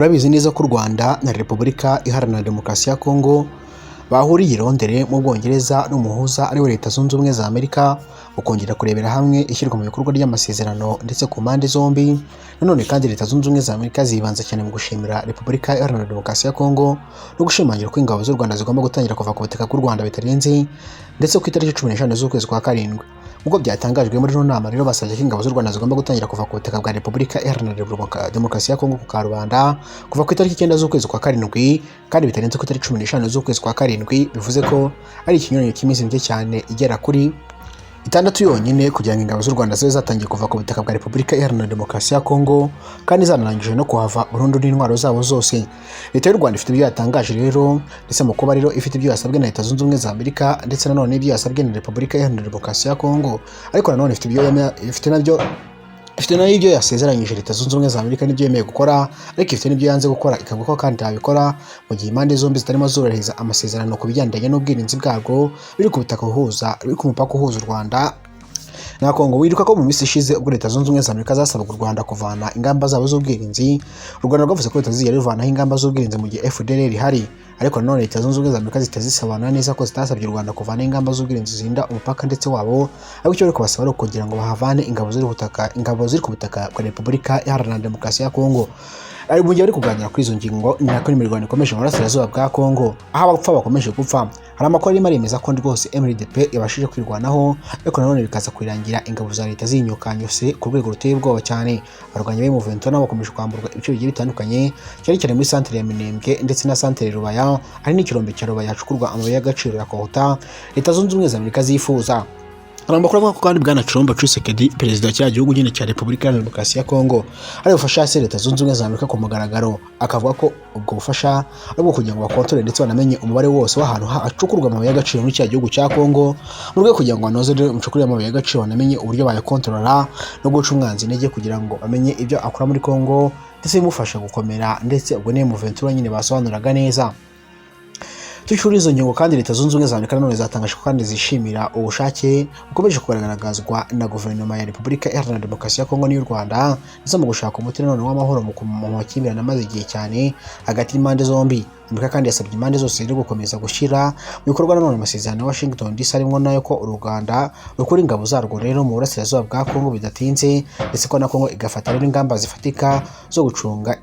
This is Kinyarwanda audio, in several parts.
Urabizi neza ko u Rwanda na Repubulika Iharanira Demokarasi ya Kongo bahuriye i Londres mu Bwongereza n'umuhuza ariwe Leta Zunze Ubumwe za Amerika ukongera kurebera hamwe ishyirwa mu bikorwa ry'amasezerano ndetse ku mpande zombi. Nanone kandi Leta Zunze Ubumwe za Amerika zibanza cyane mu gushimira Repubulika Iharanira Demokarasi ya Kongo no gushimangira ko ingabo z'u Rwanda zigomba gutangira kuva ku butaka bw'u Rwanda bitarenze ndetse ku itariki 15 z'ukwezi kwa karindwi. Ubwo byatangajwe muri no nama rero basabye ko ingabo z'u Rwanda zigomba gutangira kuva ku butaka bwa Repubulika Iharanira Demokarasi ya Kongo ku Karubanda kuva ku itariki 9 z'ukwezi kwa karindwi kandi bitarenze ku itariki 15 z'ukwezi kwa karindwi, bivuze ko ari ikinyuranyo cy'iminsi mike cyane igera kuri 6 yonyine kugira ngo ingabo z'u Rwanda zibe zatangiye kuva ku butaka bwa Repubulika Iharanira Demokarasi ya Kongo kandi zanarangije no kuhava burundu n'intwaro zabo zose. Leta y'u Rwanda ifite ibyo yatangaje rero ndetse mu kuba rero ifite ibyo yasabwe na Leta Zunze Ubumwe za Amerika ndetse nanone ibyo yasabwe na Repubulika Iharanira Demokarasi ya Kongo, ariko nanone ifite n'ibyo yasezeranyije Leta Zunze Ubumwe za Amerika n'ibyo yemeye gukora, ariko ifite n'ibyo yanze gukora ikavuga ko kandi yabikora mu gihe impande zombi zitarimo zorohereza amasezerano ku bijyandanye n'ubwirinzi bwarwo biri ku mupaka uhuza u Rwanda na Kongo. Wiruka ko mu minsi ishize ubwo Leta Zunze Ubumwe za Amerika zasabaga u Rwanda kuvana ingamba zabo z'ubwirinzi, u Rwanda rwavuze ko zizigera ruvanaho ingamba z'ubwirinzi mu gihe FDLR ihari, ariko nanone Leta Zunze Ubumwe za Amerika zitazisobanura neza ko zitasabye u Rwanda kuvana ingamba z'ubwirinzi zirinda umupaka ndetse wabo, ariko icyo bari kubasaba ari kugira ngo bahavane ingabo ziri ku butaka bwa Repubulika Iharanira Demokarasi ya Kongo. Ari mu gihe bari kuganira kuri izo ngingo ni nako imirwano ikomeje mu burasirazuba bwa Kongo, aho abapfa bakomeje gupfa. Hari amakuru arimo aremeza ko rwose MLDP yabashije kwirwanaho, ariko nanone bikaza kwirangira ingabo za leta zinyukanyuse ku rwego ruteye ubwoba cyane. Abarwanyi b'I Muvento nabo bakomeje kwamburwa ibice bigiye bitandukanye, cyane cyane muri santere ya Minembwe ndetse na santere Rubaya, hari n'ikirombe cya Rubaya hacukurwa amabuye y'agaciro ya Kohota Leta Zunze Ubumwe za Amerika zifuza. Amakuru avuga ko kandi Bwana Chilombo Tshisekedi, perezida wa cya gihugu nyine cya Repubulika Iharanira Demokarasi ya Kongo, ari bufasha Leta Zunze Ubumwe za Amerika ku mugaragaro, akavuga ko ubwo bufasha ari bwo kugira ngo bakontorore ndetse banamenye umubare wose w'ahantu hacukurwa amabuye y'agaciro muri cya gihugu cya Kongo, mu rwego kugira ngo banoze umucukuri w'amabuye y'agaciro banamenye uburyo bayakontorora no guca umwanzi intege kugira ngo bamenye ibyo akora muri Kongo ndetse bimufasha gukomera, ndetse ubwo niyo Muvento nyine basobanuraga neza. Tushuri izo ngingo kandi Leta Zunze Ubumwe za Amerika nanone zatangaje ko kandi zishimira ubushake bukomeje kugaragazwa na guverinoma ya Repubulika Iharanira Demokarasi ya Kongo n'u Rwanda ndetse mu gushaka umuti nanone w'amahoro mu makimbirane amaze igihe cyane hagati y'impande zombi. Amerika kandi yasabye impande zose rero gukomeza gushyira mu bikorwa nanone amasezerano ya Washington DC, arimo nayo ko u Rwanda rukura ingabo zarwo rero mu burasirazuba bwa Kongo bidatinze, ndetse ko na Kongo igafata rero ingamba zifatika zo gucunga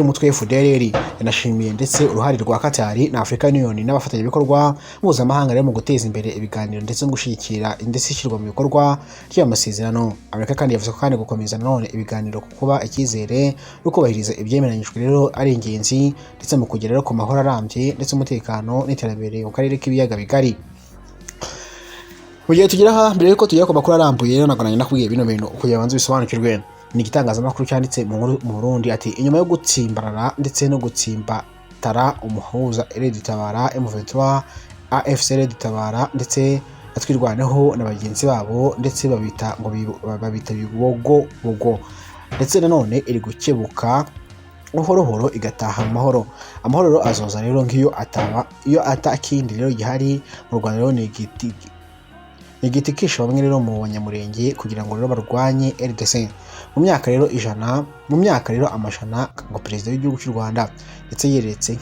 umutwe FDLR. Yanashimiye ndetse uruhare rwa Qatar na African Union n'abafatanyabikorwa mpuzamahanga rero mu guteza imbere ibiganiro ndetse no gushyigikira ndetse ishyirwa mu bikorwa ry'amasezerano. Amerika kandi yavuze ko kandi gukomeza nanone ibiganiro kuba icyizere no kubahiriza ibyemeranyijwe rero ari ingenzi ndetse mu kugera rero ku mahoro arambye ndetse umutekano n'iterambere mu karere k'ibiyaga bigari. Mu gihe tugira aha mbere yuko tujya ku makuru arambuye rero nagonanye nakubwiye bino bintu kugira banze bisobanukirwe. Ni igitangazamakuru cyanditse mu Burundi ati inyuma yo gutsimbarara ndetse no gutsimbatara umuhuza Red Tabara M23 AFC Red Tabara ndetse atwirwaneho na bagenzi babo ndetse babita bibogo ndetse nanone iri gukebuka uhorohoro igataha amahoro azoza rero nk'iyo atakindi rero gihari mu Rwanda rero ni igiti kisha bamwe rero mu banyamurenge kugira ngo rero barwanye RDC. Mu myaka rero amashana ngo perezida w'igihugu cy'u Rwanda ndetse yeretse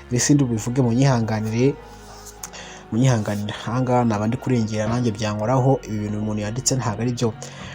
ibisindi bivuge mu nyihanganire hanga nabandi kurengera nanjye byankoraho ibi bintu umuntu yanditse ntago ari byo.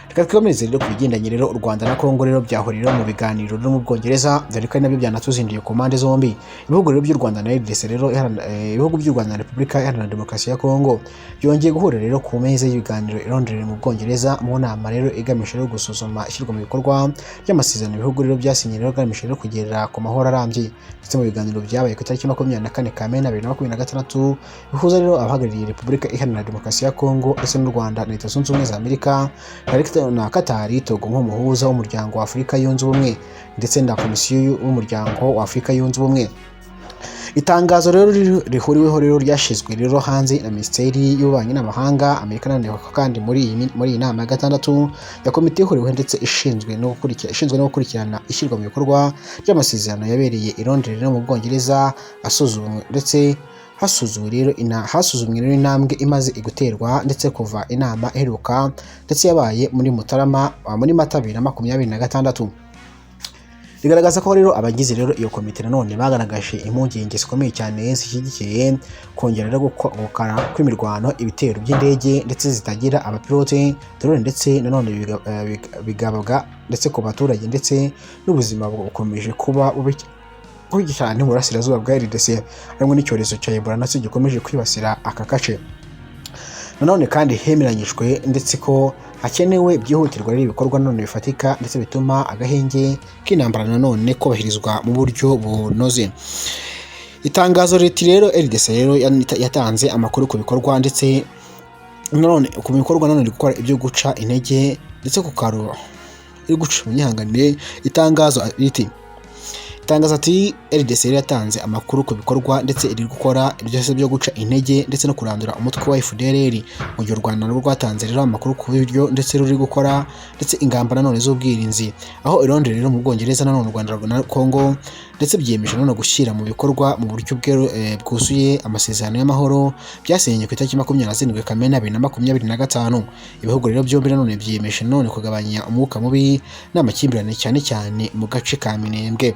Reka twikomereze rero kubigendanye rero u Rwanda na Kongo rero byahurira mu biganiro rero mu Bwongereza, dore ko nabyo byanatuzindiye ku mpande zombi. Ibihugu rero by'u Rwanda na RDC rero ibihugu by'u Rwanda na Repubulika Iharanira Demokarasi ya Kongo byongeye guhurira rero ku meza y'ibiganiro i Londres mu Bwongereza mu nama rero igamije rero gusuzuma ishyirwa mu bikorwa ry'amasezerano ibihugu rero byasinye rero igamije rero kugera ku mahoro arambye. Ndetse mu biganiro byabaye ku itariki 24 Kamena 2026 bihuza rero abahagarariye Repubulika Iharanira Demokarasi ya Kongo ndetse n'u Rwanda na Leta Zunze Ubumwe za Amerika na Qatar Togo nk'umuhuza w'umuryango wa Afurika yunze ubumwe ndetse na komisiyo y'umuryango wa Afurika yunze ubumwe. Itangazo rero rihuriweho rero ryashizwe rero hanze na Minisiteri y'Ububanyi n'Amahanga Amerika kandi muri iyi nama ya gatandatu ya komite ihuriweho ndetse ishinzwe no gukurikirana ishyirwa mu bikorwa ry'amasezerano yabereye i Londres mu Bwongereza asuzumwe ndetse hasuzumwe rero intambwe imaze guterwa ndetse kuva inama iheruka ndetse yabaye muri Mata 2026. Bigaragaza ko rero abagize rero iyo komite nanone bagaragaje impungenge zikomeye cyane zishyigikiye kongera rero gukara kw'imirwano, ibitero by'indege ndetse zitagira abapilote, drone ndetse nanone bigabwa ndetse ku baturage ndetse n'ubuzima bukomeje kuba bubi cyane mu burasirazuba bwa RDC, harimo n'icyorezo cya Ebola nacyo gikomeje kwibasira aka gace. Nanone kandi hemeranyijwe ndetse ko hakenewe byihutirwa rero ibikorwa nanone bifatika ndetse bituma agahenge k'intambara nanone kubahirizwa mu buryo bunoze. Itangazo leta rero RDC rero yatanze amakuru ku bikorwa ndetse nanone ku bikorwa nanone gukora ibyo guca intege ndetse ku karo iri guca munyihanganire. Itangazo ati RDC yatanze amakuru ku bikorwa ndetse iri gukora byose byo guca intege ndetse no kurandura umutwe wa FDLR, mu gihe u Rwanda rwatanze rero amakuru ku buryo ndetse ruri gukora ndetse ingamba nanone z'ubwirinzi, aho Londres rero mu Bwongereza nanone u Rwanda na Congo ndetse byiyemeje nanone gushyira mu bikorwa mu buryo bwuzuye amasezerano y'amahoro byasenywe ku itariki 27 Kamena 2025. Ibihugu rero byombi nanone byiyemeje nanone kugabanya umwuka mubi n'amakimbirane cyane cyane mu gace ka Minembwe.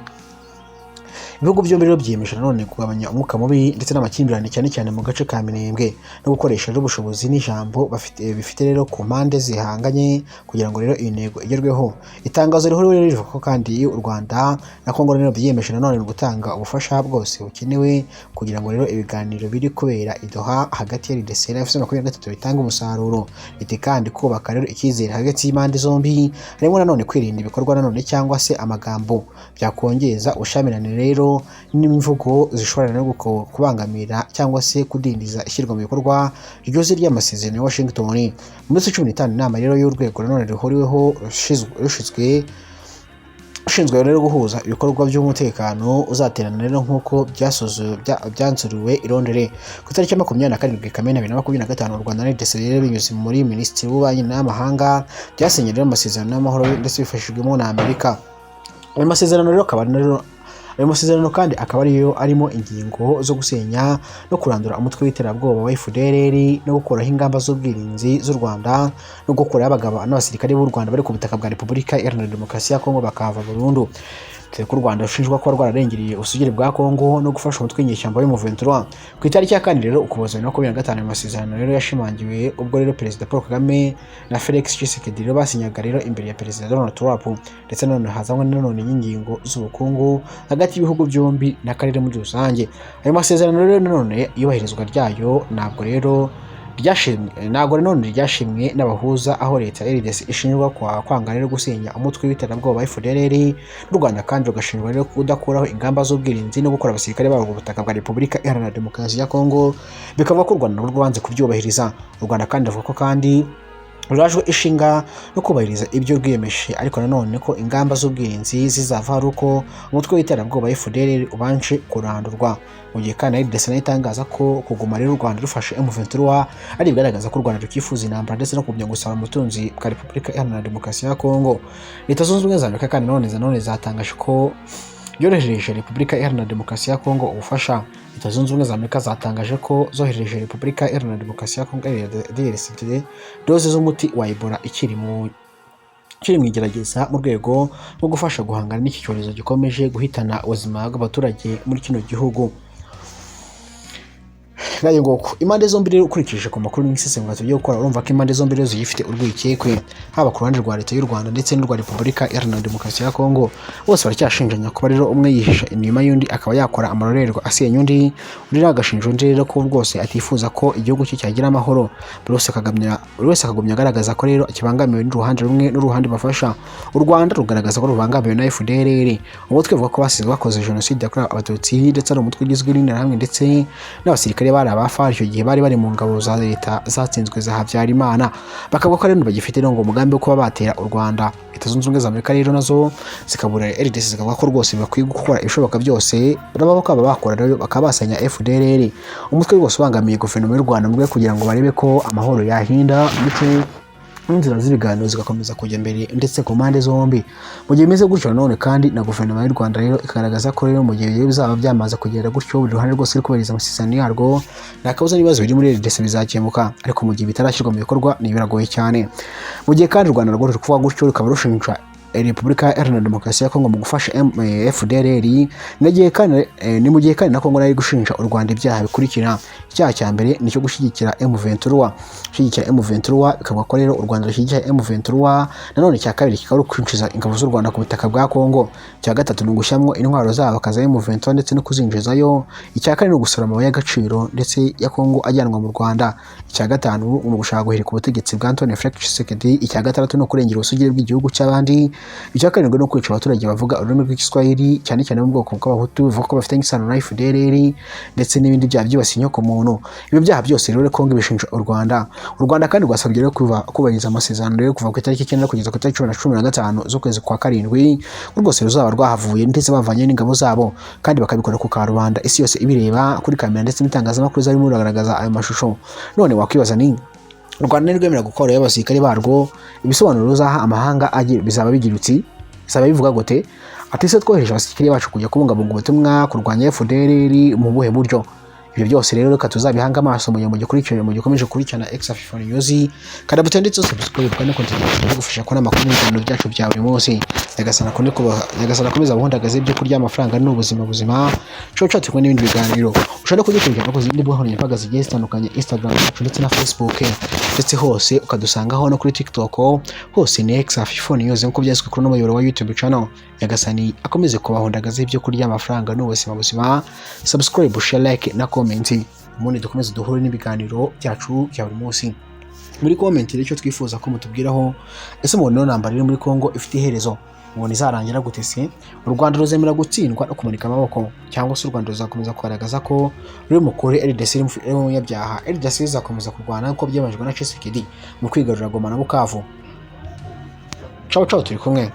Ibihugu byombi rero byiyemeje nanone kugabanya umwuka mubi ndetse n'amakimbirane cyane cyane mu gace ka Minembwe no gukoresha rero ubushobozi n'ijambo bifite rero ku mpande zihanganye kugira ngo rero iyi ntego igerweho. Itangazo rero rivuga ko kandi u Rwanda na Congo rero byiyemeje nanone gutanga ubufasha bwose bukenewe kugira ngo rero ibiganiro biri kubera i Doha hagati ya RDC na FC23 bitanga umusaruro. Iti kandi kubaka rero icyizere hagati y'impande zombi, harimo nanone kwirinda ibikorwa nanone cyangwa se amagambo byakongeza ushamirane rero n'imvugo zishobora no kubangamira cyangwa se kudindiza ishyirwa mu bikorwa ryose ry'amasezerano ya Washington. Mu minsi 15 inama rero y'urwego nanone ruhuriweho ushinzwe rero guhuza ibikorwa by'umutekano uzaterana rero nk'uko byanzuriwe i Londres ku itariki 27 Kamena 2025. U Rwanda na RDC rero binyuze muri Minisitiri w'Ububanyi n'Amahanga byasinye rero amasezerano y'amahoro ndetse bifashijwemo na Amerika. Ayo masezerano kandi akaba ariyo arimo ingingo zo gusenya no kurandura umutwe w'iterabwoba wa FDLR no gukuraho ingamba z'ubwirinzi z'u Rwanda no gukuraho abagabo n'abasirikare b'u Rwanda bari ku butaka bwa Repubulika Iharanira Demokarasi ya Kongo bakava burundu. Ku Rwanda rushinjwa kuba rwararengereye ubusugire bwa Kongo no gufasha umutwe w'inyeshyamba wa M23. Ku itariki ya 4 rero Ukuboza 2025 amasezerano rero yashimangiwe ubwo rero Perezida Paul Kagame na Felix Tshisekedi rero basinyaga rero imbere ya Perezida Donald Trump ndetse nanone hazanywe nanone ingingo z'ubukungu hagati y'ibihugu byombi n'akarere muri rusange. Ayo masezerano rero nanone yubahirizwa ryayo ntabwo nanone ryashimwe n'abahuza, aho leta ya RDC ishinjwa kwanga rero gusenya umutwe w'iterabwoba wa FDLR, n'u Rwanda kandi rugashinjwa rero kudakuraho ingamba z'ubwirinzi no gukora abasirikare babo ku butaka bwa Repubulika Iharanira Demokarasi ya Kongo, bikavuga ko u Rwanda rwanze kubyubahiriza. U Rwanda kandi ruvuga ko kandi rurajwe ishinga no kubahiriza ibyo rwiyemeje, ariko nanone ko ingamba z'ubwirinzi zizava ari uko umutwe w'iterabwoba FDLR ubanje kurandurwa. Mu gihe kandi RDC itangaza ko kuguma rero u Rwanda rufashe M23 ari bigaragaza ko u Rwanda rukifuza intambara ndetse no kubya gusaba umutunzi bwa Repubulika Iharanira Demokarasi ya Kongo. Leta Zunze Ubumwe za Amerika kandi nanone zatangaje ko yorohereje Repubulika Iharanira Demokarasi ya Kongo ubufasha. Leta Zunze Ubumwe za Amerika zatangaje ko zohereje Repubulika Iharanira Demokarasi ya Kongo DRC doze z'umuti wa Ebola ikiri mu igerageza mu rwego rwo gufasha guhangana n'iki cyorezo gikomeje guhitana ubuzima bw'abaturage muri kino gihugu. Nayo ngoko impande zombi rero ukurikije ku makuru n'isesengura tugiye gukora, urumva ko impande zombi rero zifite urwikekwe, haba ku ruhande rwa leta y'u Rwanda ndetse n'urwa Repubulika Iharanira Demokarasi ya Kongo. Bose baracyashinjanya kuba rero umwe yihisha inyuma y'undi akaba yakora amarorerwa asenya undi agashinja undi rero ko rwose atifuza ko igihugu cye cyagira amahoro. Buri wese akagumya agaragaza ko rero kibangamiwe n'uruhande rumwe n'uruhande bafasha. U Rwanda rugaragaza ko rubangamiwe na FDLR, umutwe uvuga ko basize bakoze jenoside yakorewe Abatutsi ndetse ari umutwe ugizwe n'interahamwe ndetse n'abasirikare bari abafari icyo gihe bari mu ngabo za leta zatsinzwe za Habyarimana, bakavuga ko rero bagifite ngo umugambi wo kuba batera u Rwanda. Leta Zunze Ubumwe za Amerika rero nazo zikabura RDC zikavuga ko rwose bakwiye gukora ibishoboka byose bakaba bakora rero bakabasanya FDLR, umutwe rwose ubangamiye guverinoma y'u Rwanda mu rwego kugira ngo barebe ko amahoro yahinda ndetse inzira z'ibiganiro zigakomeza kujya mbere ndetse ku mpande zombi. Mu gihe bimeze gutyo nanone kandi na guverinoma y'u Rwanda rero ikagaragaza ko rero mu gihe bizaba byamaze kugera gutyo buri ruhande rwose ruri kubahiriza amasezerano yarwo nta kabuza n'ibibazo biri muri RDC bizakemuka, ariko mu gihe bitarashyirwa mu bikorwa ni biragoye cyane. Mu gihe kandi u Rwanda rwo ruri kuvuga gutyo rukaba rushinja Repubulika Iharanira Demokarasi ya Kongo mu gufasha FDLR, ni mu gihe kandi na Kongo nari gushinja u Rwanda ibyaha bikurikira. Icyaha cya mbere nicyo gushyigikira M23, bikavuga ko rero u Rwanda rushyigikira M23. Nanone icya kabiri kikaba kwinjiza ingabo z'u Rwanda ku butaka bwa Kongo. Icya gatatu ni ugushyiramo intwaro zabo bakaza M23 ndetse no kuzinjizayo. Icya kane ni ugusora amabuye y'agaciro ndetse ya Kongo ajyanwa mu Rwanda. Icya gatanu ni ugushaka guhirika ubutegetsi bwa Antoine Felix Tshisekedi. Icya gatandatu ni ukurengera ubusugire bw'igihugu cy'abandi. Icya karindwi ni ukwica abaturage bavuga ururimi rw'Igiswahili cyane cyane mu bwoko bw'Abahutu bivuga ko bafitanye isano na FDLR ndetse n'ibindi byaha byibasiye inyokomuntu. Ibi byaha byose rero Kongo ibishinja u Rwanda. U Rwanda kandi rwasabye rero kubahiriza amasezerano rero kuva ku itariki 9 kugeza ku itariki 15 z'ukwezi kwa karindwi rwose ruzaba rwahavuye ndetse bavanye n'ingabo zabo, kandi bakabikora ku karubanda isi yose ibireba kuri kamera ndetse n'itangazamakuru zarimo baragaragaza ayo mashusho. None wakwibaza ni u Rwanda nirwemera gukora abasirikare barwo, ibisobanuro ruzaha amahanga bizaba bigirutsi, bizaba bivuga gute? Ati se twohereje abasirikare bacu kujya kubungabunga ubutumwa kurwanya FDLR mu buhe buryo? Ibyo byose rero reka tuzabihanga amaso mu gihe gikurikira mu gikomeje kurikirana Exafifo News, kandi butanditse subscribe kandi kontinue gufasha ko n'amakuru n'ibiganiro byacu bya buri munsi. Nyagasana komeza buhundagaze ibyo kurya amafaranga n'ubuzima buzima. Coca turi n'ibindi biganiro ushobora kugikurikirana ku zindi mbuga nkoranyambaga zigiye zitandukanye, Instagram ndetse na Facebook, ndetse hose ukadusangaho no kuri TikTok, hose ni Exafifo News nk'uko byaswe kuri n'umuyoboro wa YouTube channel. Nyagasani akomeze kubahundagaze ibyo kurya amafaranga n'ubuzima buzima. Subscribe, share, like na comment, ubundi dukomeze duhure n'ibiganiro byacu bya buri munsi. Muri comment rero icyo twifuza ko mutubwiraho, ese mubona namba rero muri Kongo ifite iherezo mubona izarangira gute se? U Rwanda ruzemera gutsindwa no kumanika amaboko, cyangwa se u Rwanda ruzakomeza kugaragaza ko ruri mukore RDC mu nyabyaha? RDC izakomeza kurwana uko byemejwe na Tshisekedi mu kwigarurira Goma na Bukavu. Ciao turi kumwe.